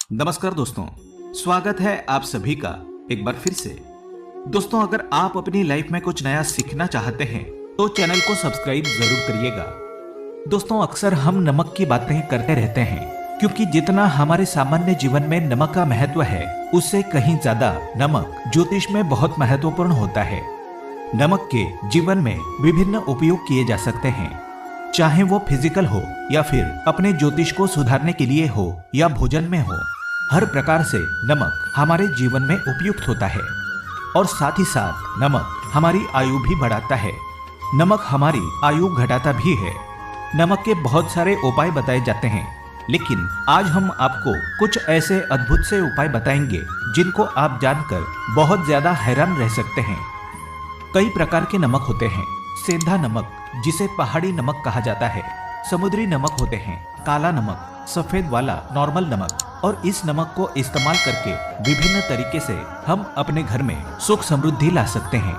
नमस्कार दोस्तों, स्वागत है आप सभी का एक बार फिर से। दोस्तों, अगर आप अपनी लाइफ में कुछ नया सीखना चाहते हैं तो चैनल को सब्सक्राइब जरूर करिएगा। दोस्तों, अक्सर हम नमक की बातें करते रहते हैं क्योंकि जितना हमारे सामान्य जीवन में नमक का महत्व है उससे कहीं ज्यादा नमक ज्योतिष में बहुत महत्वपूर्ण होता है। नमक के जीवन में विभिन्न उपयोग किए जा सकते हैं, चाहे वो फिजिकल हो या फिर अपने ज्योतिष को सुधारने के लिए हो या भोजन में हो। हर प्रकार से नमक हमारे जीवन में उपयुक्त होता है और साथ ही साथ नमक हमारी आयु भी बढ़ाता है। नमक हमारी आयु घटाता भी है। नमक के बहुत सारे उपाय बताए जाते हैं, लेकिन आज हम आपको कुछ ऐसे अद्भुत से उपाय बताएंगे जिनको आप जानकर बहुत ज्यादा हैरान रह सकते हैं। कई प्रकार के नमक होते हैं। सेंधा नमक, जिसे पहाड़ी नमक कहा जाता है, समुद्री नमक होते हैं, काला नमक, सफेद वाला नॉर्मल नमक, और इस नमक को इस्तेमाल करके विभिन्न तरीके से हम अपने घर में सुख समृद्धि ला सकते हैं।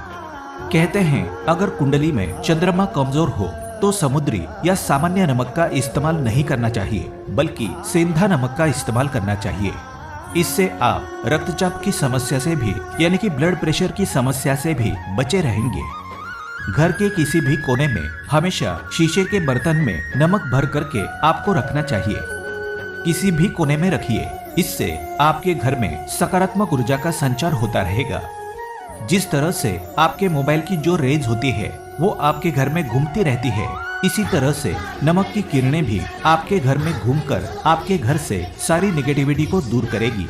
कहते हैं अगर कुंडली में चंद्रमा कमजोर हो तो समुद्री या सामान्य नमक का इस्तेमाल नहीं करना चाहिए, बल्कि सेंधा नमक का इस्तेमाल करना चाहिए। इससे आप रक्तचाप की समस्या से भी यानी कि ब्लड प्रेशर की समस्या से भी बचे रहेंगे। घर के किसी भी कोने में हमेशा शीशे के बर्तन में नमक भर करके आपको रखना चाहिए। किसी भी कोने में रखिए, इससे आपके घर में सकारात्मक ऊर्जा का संचार होता रहेगा। जिस तरह से आपके मोबाइल की जो रेज होती है वो आपके घर में घूमती रहती है, इसी तरह से नमक की किरणें भी आपके घर में घूमकर आपके घर से सारी नेगेटिविटी को दूर करेगी।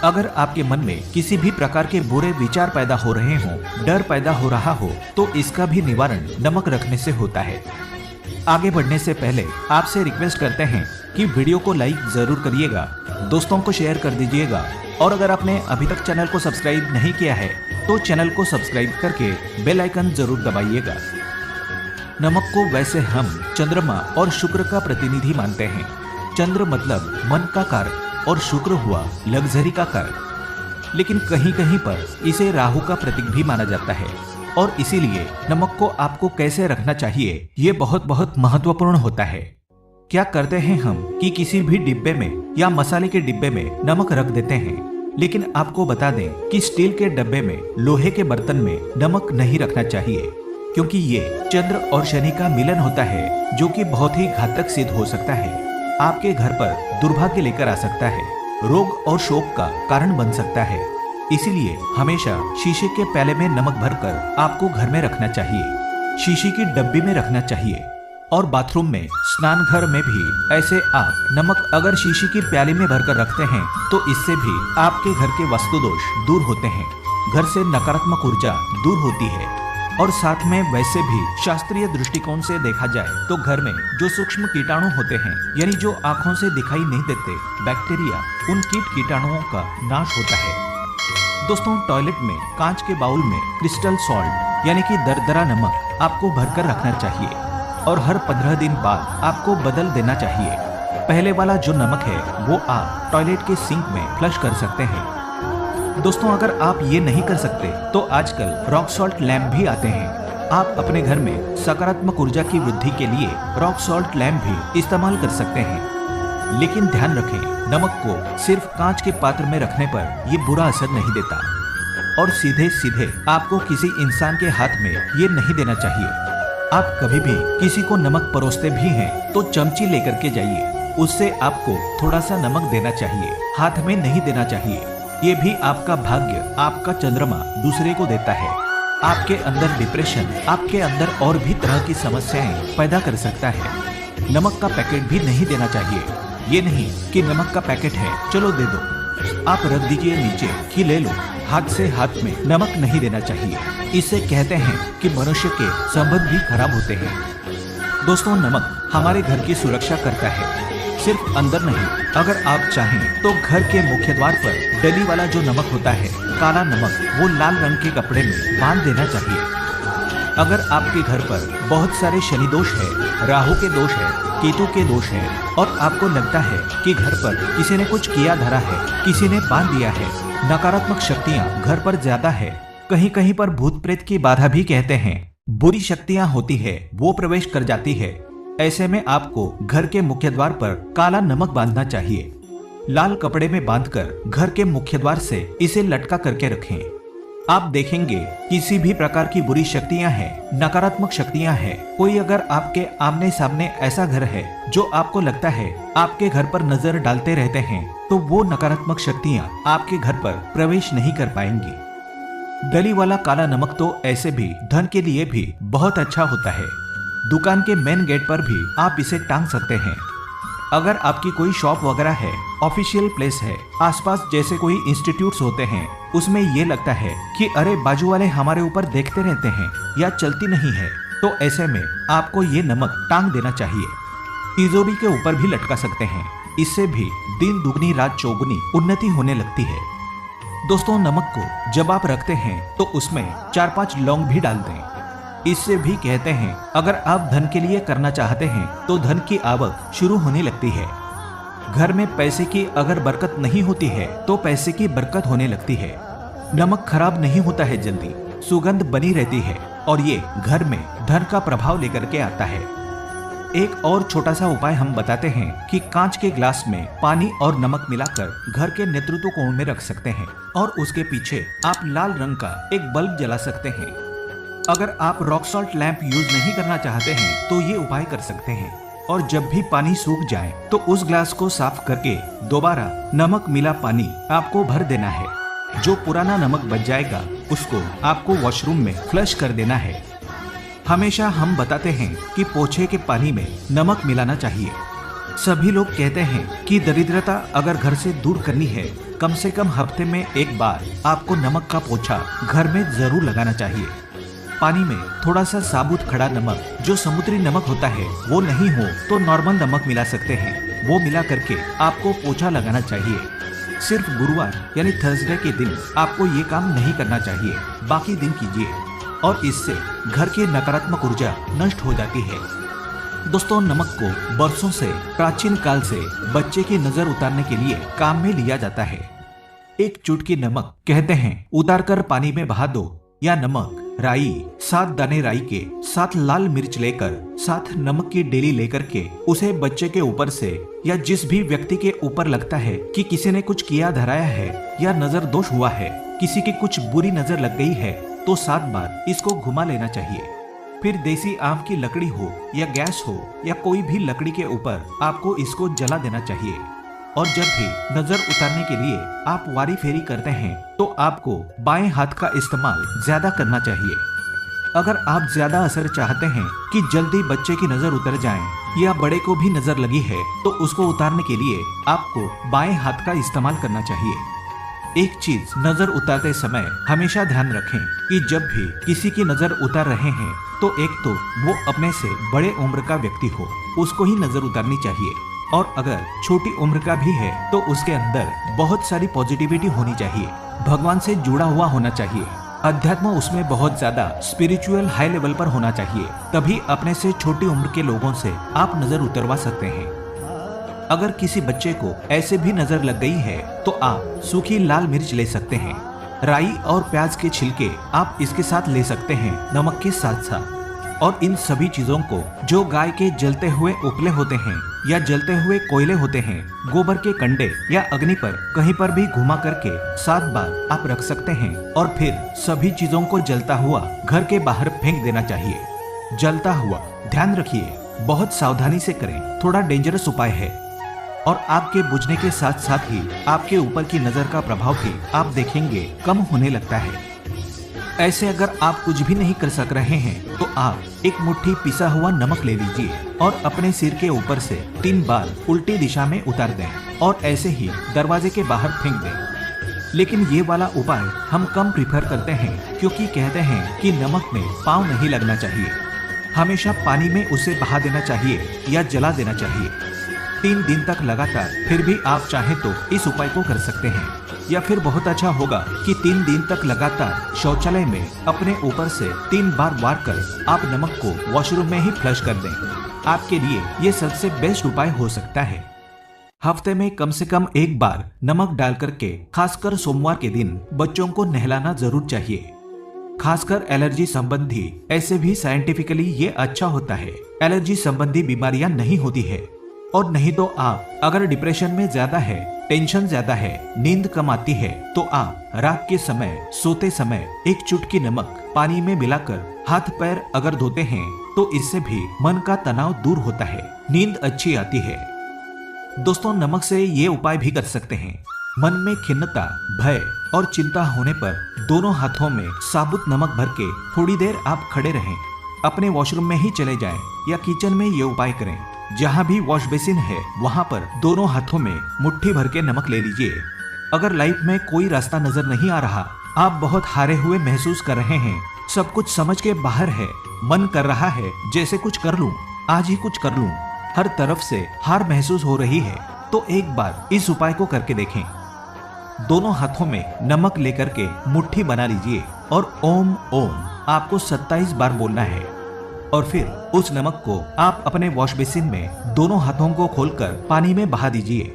अगर आपके मन में किसी भी प्रकार के बुरे विचार पैदा हो रहे हों, डर पैदा हो रहा हो, तो इसका भी निवारण नमक रखने से होता है। आगे बढ़ने से पहले आपसे रिक्वेस्ट करते हैं कि वीडियो को लाइक जरूर करिएगा, दोस्तों को शेयर कर दीजिएगा, और अगर आपने अभी तक चैनल को सब्सक्राइब नहीं किया है तो चैनल को सब्सक्राइब करके बेल आइकन जरूर दबाइएगा। नमक को वैसे हम चंद्रमा और शुक्र का प्रतिनिधि मानते हैं। चंद्र मतलब मन का कारक और शुक्र हुआ लग्जरी का कारक, लेकिन कहीं कहीं पर इसे राहु का प्रतीक भी माना जाता है, और इसीलिए नमक को आपको कैसे रखना चाहिए ये बहुत बहुत महत्वपूर्ण होता है। क्या करते हैं हम कि किसी भी डिब्बे में या मसाले के डिब्बे में नमक रख देते हैं, लेकिन आपको बता दें कि स्टील के डब्बे में, लोहे के बर्तन में नमक नहीं रखना चाहिए, क्योंकि ये चंद्र और शनि का मिलन होता है जो कि बहुत ही घातक सिद्ध हो सकता है। आपके घर पर दुर्भाग्य लेकर आ सकता है, रोग और शोक का कारण बन सकता है। इसीलिए हमेशा शीशे के प्याले में नमक भरकर आपको घर में रखना चाहिए, शीशे की डब्बी में रखना चाहिए, और बाथरूम में, स्नान घर में भी ऐसे आप नमक अगर शीशे की प्याली में भरकर रखते हैं तो इससे भी आपके घर के वास्तु दोष दूर होते हैं, घर से नकारात्मक ऊर्जा दूर होती है। और साथ में वैसे भी शास्त्रीय दृष्टिकोण से देखा जाए तो घर में जो सूक्ष्म कीटाणु होते हैं, यानी जो आंखों से दिखाई नहीं देते बैक्टीरिया, उन कीट कीटाणुओं का नाश होता है। दोस्तों, टॉयलेट में कांच के बाउल में क्रिस्टल सॉल्ट यानी कि दरदरा नमक आपको भरकर रखना चाहिए, और हर 15 दिन बाद आपको बदल देना चाहिए। पहले वाला जो नमक है वो आप टॉयलेट के सिंक में फ्लश कर सकते हैं। दोस्तों, अगर आप ये नहीं कर सकते तो आजकल रॉक सॉल्ट लैम्प भी आते हैं। आप अपने घर में सकारात्मक ऊर्जा की वृद्धि के लिए रॉक सॉल्ट लैम्प भी इस्तेमाल कर सकते हैं, लेकिन ध्यान रखें, नमक को सिर्फ कांच के पात्र में रखने पर ये बुरा असर नहीं देता, और सीधे सीधे आपको किसी इंसान के हाथ में ये नहीं देना चाहिए। आप कभी भी किसी को नमक परोसते भी हैं तो चमची लेकर के जाइए, उससे आपको थोड़ा सा नमक देना चाहिए, हाथ में नहीं देना चाहिए। ये भी आपका भाग्य, आपका चंद्रमा दूसरे को देता है। आपके अंदर डिप्रेशन, आपके अंदर और भी तरह की समस्याएं पैदा कर सकता है। नमक का पैकेट भी नहीं देना चाहिए। ये नहीं कि नमक का पैकेट है, चलो दे दो, आप रख दीजिए नीचे कि ले लो। हाथ से हाथ में नमक नहीं देना चाहिए। इससे कहते हैं कि मनुष्य के संबंध भी खराब होते हैं। दोस्तों, नमक हमारे घर की सुरक्षा करता है, सिर्फ अंदर नहीं। अगर आप चाहें तो घर के मुख्य द्वार पर डली वाला जो नमक होता है, काला नमक, वो लाल रंग के कपड़े में बांध देना चाहिए। अगर आपके घर पर बहुत सारे शनि दोष है, राहु के दोष है, केतु के दोष है, और आपको लगता है कि घर पर किसी ने कुछ किया धरा है, किसी ने बांध दिया है, नकारात्मक शक्तियाँ घर पर ज्यादा है, कहीं कहीं पर भूत प्रेत की बाधा भी कहते हैं, बुरी शक्तियाँ होती है, वो प्रवेश कर जाती है, ऐसे में आपको घर के मुख्य द्वार पर काला नमक बांधना चाहिए। लाल कपड़े में बांधकर घर के मुख्य द्वार से इसे लटका करके रखें। आप देखेंगे किसी भी प्रकार की बुरी शक्तियां हैं, नकारात्मक शक्तियां हैं, कोई अगर आपके आमने सामने ऐसा घर है जो आपको लगता है आपके घर पर नजर डालते रहते हैं, तो वो नकारात्मक शक्तियां आपके घर पर प्रवेश नहीं कर पाएंगी। डली वाला काला नमक तो ऐसे भी धन के लिए भी बहुत अच्छा होता है। दुकान के मेन गेट पर भी आप इसे टांग सकते हैं। अगर आपकी कोई शॉप वगैरह है, ऑफिशियल प्लेस है, आसपास जैसे कोई इंस्टीट्यूट्स होते हैं, उसमें ये लगता है कि अरे बाजू वाले हमारे ऊपर देखते रहते हैं या चलती नहीं है, तो ऐसे में आपको ये नमक टांग देना चाहिए। तिजोरी के ऊपर भी लटका सकते हैं। इससे भी दिन दुगनी रात चौगुनी उन्नति होने लगती है। दोस्तों, नमक को जब आप रखते हैं तो उसमें 4-5 लौंग भी डाल दें। इससे भी कहते हैं अगर आप धन के लिए करना चाहते हैं तो धन की आवक शुरू होने लगती है। घर में पैसे की अगर बरकत नहीं होती है तो पैसे की बरकत होने लगती है। नमक खराब नहीं होता है जल्दी, सुगंध बनी रहती है और ये घर में धन का प्रभाव लेकर के आता है। एक और छोटा सा उपाय हम बताते हैं कि कांच के ग्लास में पानी और नमक मिलाकर घर के नेतृत्व कोण में रख सकते हैं और उसके पीछे आप लाल रंग का एक बल्ब जला सकते हैं। अगर आप रॉक सॉल्ट लैंप यूज नहीं करना चाहते हैं तो ये उपाय कर सकते हैं। और जब भी पानी सूख जाए तो उस ग्लास को साफ करके दोबारा नमक मिला पानी आपको भर देना है। जो पुराना नमक बच जाएगा उसको आपको वॉशरूम में फ्लश कर देना है। हमेशा हम बताते हैं कि पोछे के पानी में नमक मिलाना चाहिए। सभी लोग कहते हैं कि दरिद्रता अगर घर से दूर करनी है, कम से कम हफ्ते में एक बार आपको नमक का पोछा घर में जरूर लगाना चाहिए। पानी में थोड़ा सा साबुत खड़ा नमक, जो समुद्री नमक होता है, वो नहीं हो तो नॉर्मल नमक मिला सकते हैं। वो मिला करके आपको पोछा लगाना चाहिए। सिर्फ गुरुवार यानी थर्सडे के दिन आपको ये काम नहीं करना चाहिए, बाकी दिन कीजिए और इससे घर की नकारात्मक ऊर्जा नष्ट हो जाती है। दोस्तों, नमक को बरसों से प्राचीन काल से बच्चे की नजर उतारने के लिए काम में लिया जाता है। एक चुटकी नमक कहते हैं उतार कर पानी में बहा दो, या नमक, राई, 7 दाने राई के, 7 लाल मिर्च लेकर, 7 नमक की डेली लेकर के उसे बच्चे के ऊपर से या जिस भी व्यक्ति के ऊपर लगता है कि किसी ने कुछ किया धराया है या नजर दोष हुआ है, किसी की कुछ बुरी नजर लग गई है, तो 7 बार इसको घुमा लेना चाहिए। फिर देसी आम की लकड़ी हो या गैस हो या कोई भी लकड़ी के ऊपर आपको इसको जला देना चाहिए। और जब भी नजर उतारने के लिए आप वारी फेरी करते हैं तो आपको बाएं हाथ का इस्तेमाल ज्यादा करना चाहिए। अगर आप ज्यादा असर चाहते हैं कि जल्दी बच्चे की नजर उतर जाए या बड़े को भी नजर लगी है, तो उसको उतारने के लिए आपको बाएं हाथ का इस्तेमाल करना चाहिए। एक चीज नजर उतारते समय हमेशा ध्यान रखें कि जब भी किसी की नजर उतार रहे हैं तो एक तो वो अपने से बड़े उम्र का व्यक्ति हो, उसको ही नजर उतारनी चाहिए। और अगर छोटी उम्र का भी है तो उसके अंदर बहुत सारी पॉजिटिविटी होनी चाहिए, भगवान से जुड़ा हुआ होना चाहिए, अध्यात्म उसमें बहुत ज्यादा स्पिरिचुअल हाई लेवल पर होना चाहिए। तभी अपने से छोटी उम्र के लोगों से आप नजर उतरवा सकते हैं। अगर किसी बच्चे को ऐसे भी नजर लग गई है तो आप सूखी लाल मिर्च ले सकते हैं। राई और प्याज के छिलके आप इसके साथ ले सकते हैं नमक के साथ साथ। और इन सभी चीजों को जो गाय के जलते हुए उपले होते हैं या जलते हुए कोयले होते हैं, गोबर के कंडे या अग्नि पर कहीं पर भी घुमा करके 7 बार आप रख सकते हैं और फिर सभी चीजों को जलता हुआ घर के बाहर फेंक देना चाहिए। जलता हुआ, ध्यान रखिए, बहुत सावधानी से करें, थोड़ा डेंजरस उपाय है। और आग के बुझने के साथ साथ ही आपके ऊपर की नजर का प्रभाव भी आप देखेंगे कम होने लगता है। ऐसे अगर आप कुछ भी नहीं कर सक रहे हैं तो आप एक मुट्ठी पिसा हुआ नमक ले लीजिए और अपने सिर के ऊपर से 3 बार उल्टी दिशा में उतार दें और ऐसे ही दरवाजे के बाहर फेंक दें। लेकिन ये वाला उपाय हम कम प्रीफर करते हैं क्योंकि कहते हैं कि नमक में पाँव नहीं लगना चाहिए, हमेशा पानी में उसे बहा देना चाहिए या जला देना चाहिए 3 दिन तक लगातार। फिर भी आप चाहें तो इस उपाय को कर सकते हैं, या फिर बहुत अच्छा होगा कि 3 दिन तक लगातार शौचालय में अपने ऊपर से 3 बार वार कर आप नमक को वॉशरूम में ही फ्लश कर दें। आपके लिए ये सबसे बेस्ट उपाय हो सकता है। हफ्ते में कम से कम 1 बार नमक डाल करके, खासकर सोमवार के दिन बच्चों को नहलाना जरूर चाहिए। खासकर एलर्जी संबंधी, ऐसे भी साइंटिफिकली ये अच्छा होता है, एलर्जी संबंधी बीमारियां नहीं होती है। और नहीं तो आप अगर डिप्रेशन में ज्यादा है, टेंशन ज्यादा है, नींद कम आती है, तो आप रात के समय सोते समय एक चुटकी नमक पानी में मिलाकर हाथ पैर अगर धोते हैं तो इससे भी मन का तनाव दूर होता है, नींद अच्छी आती है। दोस्तों, नमक से ये उपाय भी कर सकते हैं। मन में खिन्नता, भय और चिंता होने पर दोनों हाथों में साबुत नमक भर के थोड़ी देर आप खड़े रहें, अपने वॉशरूम में ही चले जाएं या किचन में ये उपाय करें। जहाँ भी वॉश बेसिन है वहाँ पर दोनों हाथों में मुट्ठी भर के नमक ले लीजिए। अगर लाइफ में कोई रास्ता नजर नहीं आ रहा, आप बहुत हारे हुए महसूस कर रहे हैं, सब कुछ समझ के बाहर है, मन कर रहा है जैसे कुछ कर लूं, आज ही कुछ कर लूं, हर तरफ से हार महसूस हो रही है, तो एक बार इस उपाय को करके देखें। दोनों हाथों में नमक लेकर के मुट्ठी बना लीजिए और ओम ओम आपको 27 बार बोलना है और फिर उस नमक को आप अपने वॉश बेसिन में दोनों हाथों को खोलकर पानी में बहा दीजिए।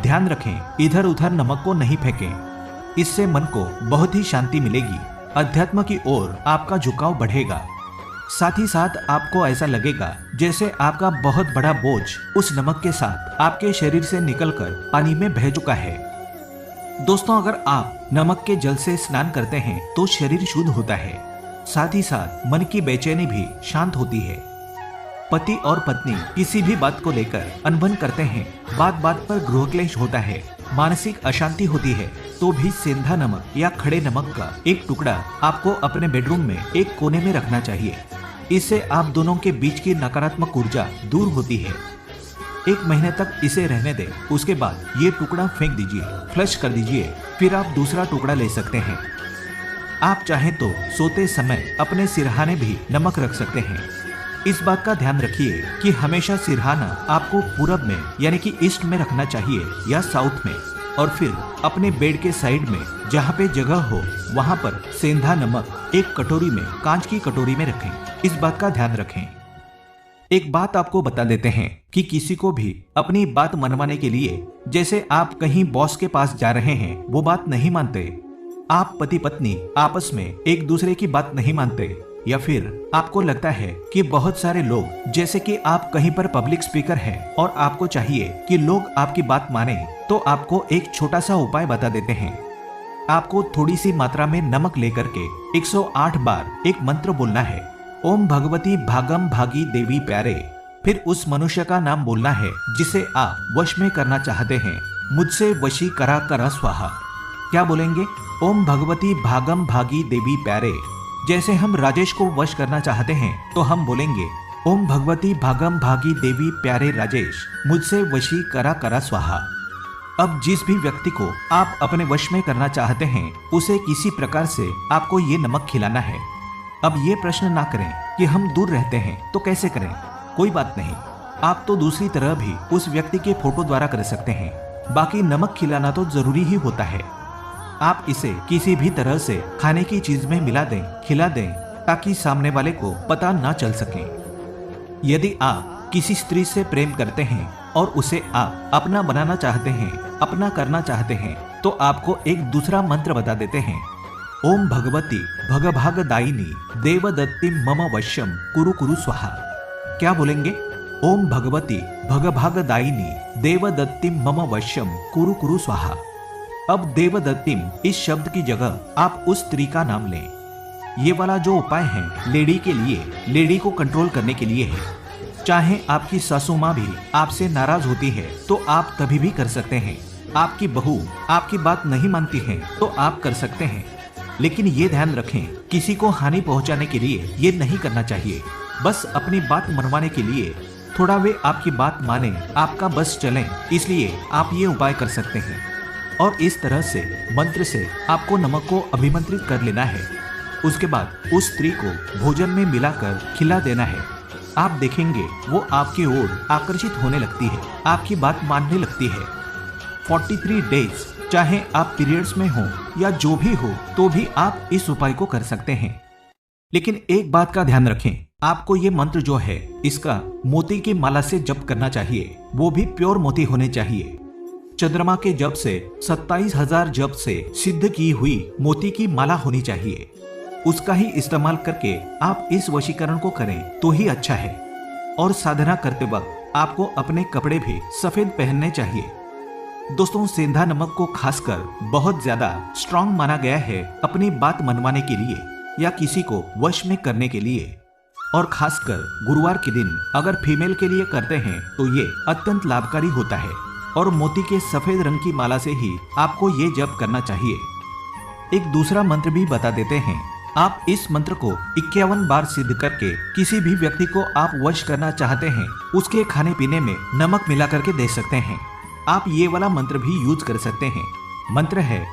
ध्यान रखें, इधर उधर नमक को नहीं फेंकें। इससे मन को बहुत ही शांति मिलेगी, अध्यात्म की ओर आपका झुकाव बढ़ेगा। साथ ही साथ आपको ऐसा लगेगा जैसे आपका बहुत बड़ा बोझ उस नमक के साथ आपके शरीर से निकलकर पानी में बह चुका है। दोस्तों, अगर आप नमक के जल से स्नान करते हैं तो शरीर शुद्ध होता है, साथ ही साथ मन की बेचैनी भी शांत होती है। पति और पत्नी किसी भी बात को लेकर अनबन करते हैं, बात बात पर गृह क्लेश होता है, मानसिक अशांति होती है, तो भी सेंधा नमक या खड़े नमक का एक टुकड़ा आपको अपने बेडरूम में एक कोने में रखना चाहिए। इससे आप दोनों के बीच की नकारात्मक ऊर्जा दूर होती है। 1 महीने तक इसे रहने दें, उसके बाद ये टुकड़ा फेंक दीजिए, फ्लश कर दीजिए, फिर आप दूसरा टुकड़ा ले सकते हैं। आप चाहें तो सोते समय अपने सिरहाने भी नमक रख सकते हैं। इस बात का ध्यान रखिए कि हमेशा सिरहाना आपको पूरब में यानी कि ईस्ट में रखना चाहिए या साउथ में, और फिर अपने बेड के साइड में जहाँ पे जगह हो वहाँ पर सेंधा नमक एक कटोरी में, कांच की कटोरी में रखें। इस बात का ध्यान रखें। एक बात आपको बता देते हैं कि किसी को भी अपनी बात मनवाने के लिए, जैसे आप कहीं बॉस के पास जा रहे हैं, वो बात नहीं मानते, आप पति पत्नी आपस में एक दूसरे की बात नहीं मानते, या फिर आपको लगता है कि बहुत सारे लोग, जैसे कि आप कहीं पर पब्लिक स्पीकर हैं और आपको चाहिए कि लोग आपकी बात माने, तो आपको एक छोटा सा उपाय बता देते हैं। आपको थोड़ी सी मात्रा में नमक लेकर के 108 बार एक मंत्र बोलना है, ओम भगवती भागम भागी देवी प्यारे। फिर उस मनुष्य का नाम बोलना है जिसे आप वश में करना चाहते हैं, मुझसे वशी करा करा स्वाहा। क्या बोलेंगे? ओम भगवती भागम भागी देवी प्यारे। जैसे हम राजेश को वश करना चाहते हैं तो हम बोलेंगे ओम भगवती भागम भागी देवी प्यारे राजेश, मुझसे वशी करा करा स्वाहा। अब जिस भी व्यक्ति को आप अपने वश में करना चाहते हैं उसे किसी प्रकार से आपको ये नमक खिलाना है। अब ये प्रश्न ना करें कि हम दूर रहते हैं तो कैसे करें। कोई बात नहीं, आप तो दूसरी तरह भी उस व्यक्ति के फोटो द्वारा कर सकते हैं। बाकी नमक खिलाना तो जरूरी ही होता है। आप इसे किसी भी तरह से खाने की चीज में मिला दें, खिला दें, ताकि सामने वाले को पता ना चल सके। यदि आप किसी स्त्री से प्रेम करते हैं और उसे आप अपना बनाना चाहते हैं, अपना करना चाहते हैं, तो आपको एक दूसरा मंत्र बता देते हैं, ओम भगवती भगभागदायिनी देवदत्ति मम वश्यम कुरु कुरु स्वाहा। क्या बोलेंगे? ओम भगवती भगभागदायिनी देवदत्ति मम वश्यम कुरु कुरु स्वाहा। अब देवदत्तिम इस शब्द की जगह आप उस स्त्री का नाम लें। ये वाला जो उपाय है लेडी के लिए, लेडी को कंट्रोल करने के लिए है। चाहे आपकी सासू माँ भी आपसे नाराज होती है तो आप तभी भी कर सकते हैं। आपकी बहू आपकी बात नहीं मानती है तो आप कर सकते हैं, लेकिन ये ध्यान रखें, किसी को हानि पहुंचाने के लिए ये नहीं करना चाहिए। बस अपनी बात मनवाने के लिए, थोड़ा वे आपकी बात माने, आपका बस चलें, इसलिए आप ये उपाय कर सकते हैं। और इस तरह से मंत्र से आपको नमक को अभिमंत्रित कर लेना है। उसके बाद उस स्त्री को भोजन में मिलाकर खिला देना है। आप देखेंगे वो आपकी ओर आकर्षित होने लगती है, आपकी बात मानने लगती है। 43 डेज, चाहे आप पीरियड्स में हो या जो भी हो, तो भी आप इस उपाय को कर सकते हैं। लेकिन एक बात का ध्यान रखें, आपको ये मंत्र जो है इसका मोती की माला से जप करना चाहिए, वो भी प्योर मोती होने चाहिए। चंद्रमा के जप से 27,000 जप से सिद्ध की हुई मोती की माला होनी चाहिए। उसका ही इस्तेमाल करके आप इस वशीकरण को करें तो ही अच्छा है। और साधना करते वक्त आपको अपने कपड़े भी सफेद पहनने चाहिए। दोस्तों, सेंधा नमक को खासकर बहुत ज्यादा स्ट्रांग माना गया है अपनी बात मनवाने के लिए या किसी को वश में करने के लिए। और खासकर गुरुवार के दिन अगर फीमेल के लिए करते हैं तो ये अत्यंत लाभकारी होता है। और मोती के सफेद रंग की माला से ही आपको ये जप करना चाहिए। एक दूसरा मंत्र भी बता देते हैं। आप इस मंत्र को 51 बार सिद्ध करके किसी भी व्यक्ति को आप वश करना चाहते हैं उसके खाने पीने में नमक मिला करके दे सकते हैं। आप ये वाला मंत्र भी यूज कर सकते हैं। मंत्र है,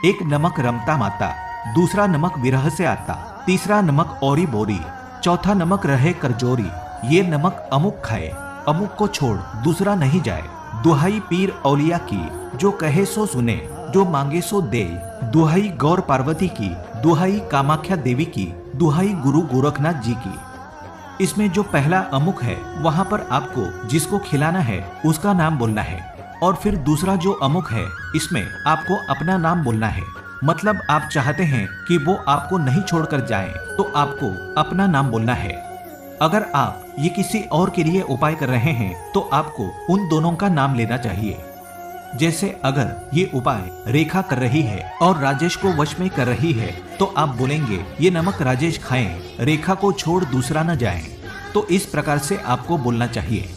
एक नमक रमता माता, दूसरा नमक विरह से आता, तीसरा नमक औरी बोरी, चौथा नमक रहे करजोरी। ये नमक अमुक खाए, अमुक को छोड़ दूसरा नहीं जाए। दुहाई पीर औलिया की, जो कहे सो सुने, जो मांगे सो दे। दुहाई गौर पार्वती की, दुहाई कामाख्या देवी की, दुहाई गुरु गोरखनाथ जी की। इसमें जो पहला अमुक है वहाँ पर आपको जिसको खिलाना है उसका नाम बोलना है। और फिर दूसरा जो अमुक है इसमें आपको अपना नाम बोलना है। मतलब आप चाहते हैं कि वो आपको नहीं छोड़कर जाएं, तो आपको अपना नाम बोलना है। अगर आप ये किसी और के लिए उपाय कर रहे हैं तो आपको उन दोनों का नाम लेना चाहिए। जैसे अगर ये उपाय रेखा कर रही है और राजेश को वश में कर रही है तो आप बोलेंगे, ये नमक राजेश खाएं, रेखा को छोड़ दूसरा न जाए। तो इस प्रकार से आपको बोलना चाहिए।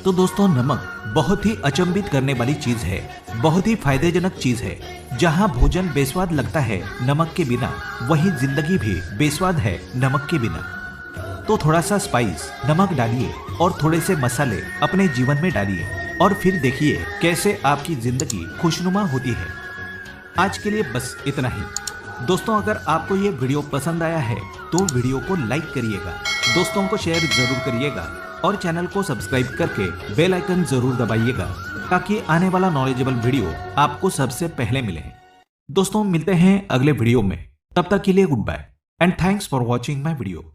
तो दोस्तों, नमक बहुत ही अचंभित करने वाली चीज है, बहुत ही फायदेजनक चीज है। जहाँ भोजन बेस्वाद लगता है नमक के बिना, वही जिंदगी भी बेस्वाद है नमक के बिना। तो थोड़ा सा स्पाइस नमक डालिए और थोड़े से मसाले अपने जीवन में डालिए और फिर देखिए कैसे आपकी जिंदगी खुशनुमा होती है। आज के लिए बस इतना ही। दोस्तों, अगर आपको ये वीडियो पसंद आया है तो वीडियो को लाइक करिएगा, दोस्तों को शेयर जरूर करिएगा और चैनल को सब्सक्राइब करके बेल आइकन जरूर दबाइएगा ताकि आने वाला नॉलेजेबल वीडियो आपको सबसे पहले मिले। दोस्तों, मिलते हैं अगले वीडियो में। तब तक के लिए goodbye and thanks for watching my video.